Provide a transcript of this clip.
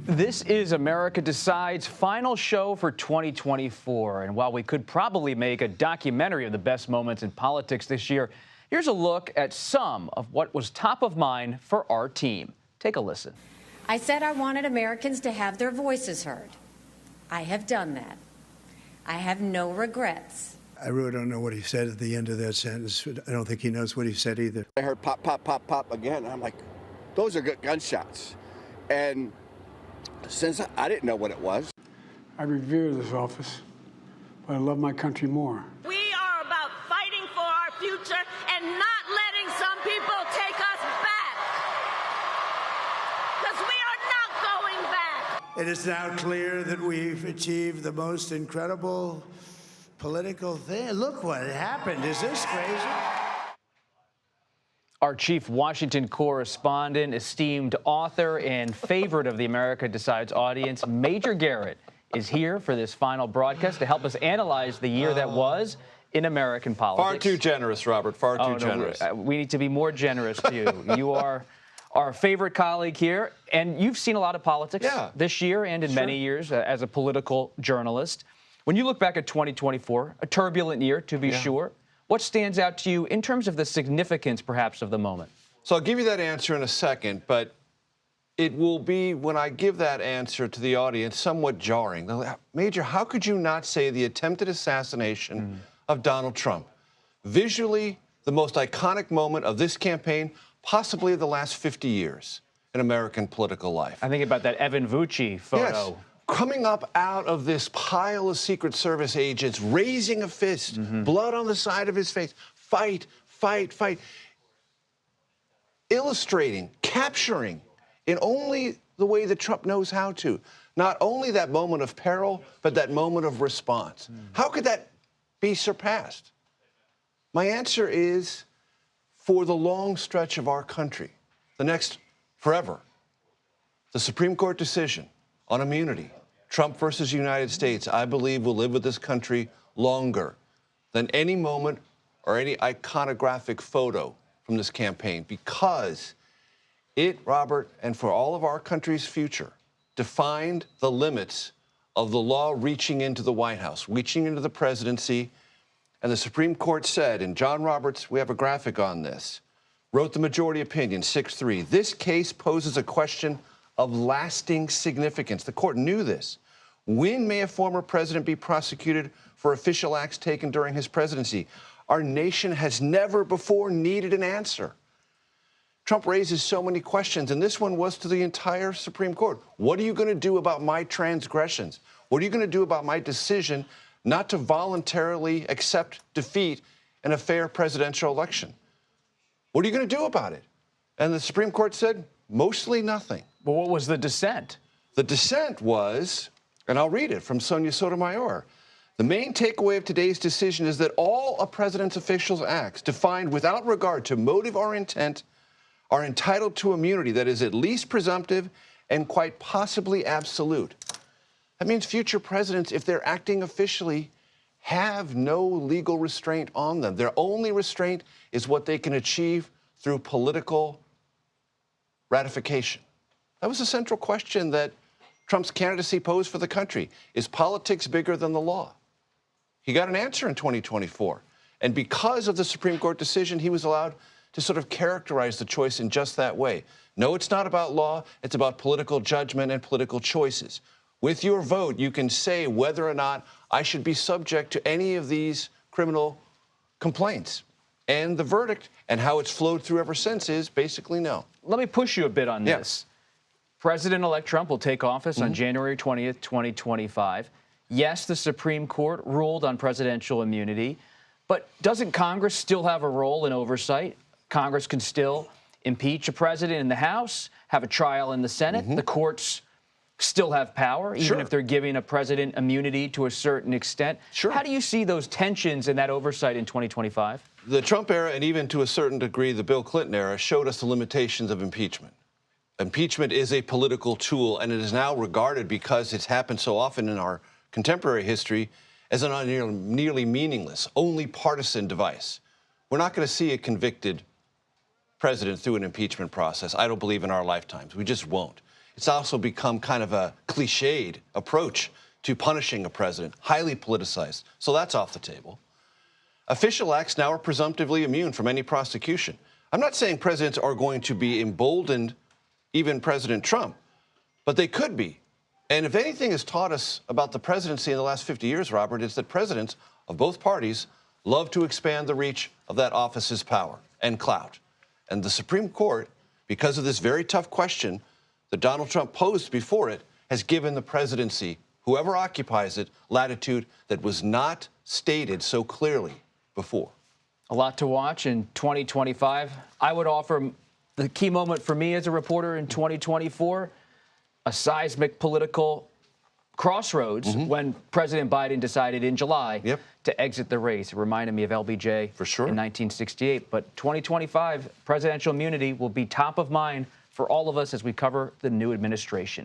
This is America Decides' final show for 2024. And while we could probably make a documentary of the best moments in politics this year, here's a look at some of what was top of mind for our team. Take a listen. I said I wanted Americans to have their voices heard. I have done that. I have no regrets. I really don't know what he said at the end of that sentence. I don't think he knows what he said either. I heard pop, pop, pop, pop again. I'm like, those are good gunshots. And since I didn't know what it was. I revere this office, but I love my country more. We are about fighting for our future and not letting some people take us back. Because we are not going back. It is now clear that we've achieved the most incredible political thing. Look what happened. Is this crazy? Our chief Washington correspondent, esteemed author, and favorite of the America Decides audience, Major Garrett, is here for this final broadcast to help us analyze the year that was in American politics. Far too generous, Robert. Far too generous. We need to be more generous to you. You are our favorite colleague here, and you've seen a lot of politics this year and in many years as a political journalist. When you look back at 2024, a turbulent year, to be sure, what stands out to you in terms of the significance, perhaps, of the moment? So I'll give you that answer in a second, but it will be, when I give that answer to the audience, somewhat jarring. Major, how could you not say the attempted assassination of Donald Trump? Visually, the most iconic moment of this campaign, possibly of the last 50 years in American political life. I think about that Evan Vucci photo. Yes. Coming up out of this pile of Secret Service agents, raising a fist, blood on the side of his face, fight, fight, fight. Illustrating, capturing, in only the way that Trump knows how to, not only that moment of peril, but that moment of response. How could that be surpassed? My answer is, for the long stretch of our country, the next forever, the Supreme Court decision on immunity, Trump versus United States, I believe will live with this country longer than any moment or any iconographic photo from this campaign, because it, Robert, and for all of our country's future, defined the limits of the law reaching into the White House, reaching into the presidency. And the Supreme Court said, and John Roberts, we have a graphic on this, wrote the majority opinion, 6-3. This case poses a question of lasting significance. The court knew this. When may a former president be prosecuted for official acts taken during his presidency? Our nation has never before needed an answer. Trump raises so many questions, and this one was to the entire Supreme Court. What are you going to do about my transgressions? What are you going to do about my decision not to voluntarily accept defeat in a fair presidential election? What are you going to do about it? And the Supreme Court said, mostly nothing. Well, what was the dissent? The dissent was, and I'll read it from Sonia Sotomayor, the main takeaway of today's decision is that all a president's official acts defined without regard to motive or intent are entitled to immunity that is at least presumptive and quite possibly absolute. That means future presidents, if they're acting officially, have no legal restraint on them. Their only restraint is what they can achieve through political ratification. That was the central question that Trump's candidacy posed for the country. Is politics bigger than the law? He got an answer in 2024. And because of the Supreme Court decision, he was allowed to sort of characterize the choice in just that way. No, it's not about law. It's about political judgment and political choices. With your vote, you can say whether or not I should be subject to any of these criminal complaints. And the verdict and how it's flowed through ever since is basically no. Let me push you a bit on this. President-elect Trump will take office on January 20th, 2025. Yes, the Supreme Court ruled on presidential immunity, but doesn't Congress still have a role in oversight? Congress can still impeach a president in the House, have a trial in the Senate. The courts still have power, even if they're giving a president immunity to a certain extent. How do you see those tensions and that oversight in 2025? The Trump era, and even to a certain degree the Bill Clinton era, showed us the limitations of impeachment. Impeachment is a political tool, and it is now regarded, because it's happened so often in our contemporary history, as a nearly meaningless, only partisan device. We're not going to see a convicted president through an impeachment process, I don't believe, in our lifetimes. We just won't. It's also become kind of a cliched approach to punishing a president, highly politicized. So that's off the table. Official acts now are presumptively immune from any prosecution. I'm not saying presidents are going to be emboldened, even President Trump, but they could be. And if anything has taught us about the presidency in the last 50 years, Robert, it's that presidents of both parties love to expand the reach of that office's power and clout. And the Supreme Court, because of this very tough question that Donald Trump posed before it, has given the presidency, whoever occupies it, latitude that was not stated so clearly before. A lot to watch in 2025. I would offer the key moment for me as a reporter in 2024, a seismic political crossroads when President Biden decided in July to exit the race. It reminded me of LBJ for sure in 1968. But 2025, presidential immunity will be top of mind for all of us as we cover the new administration.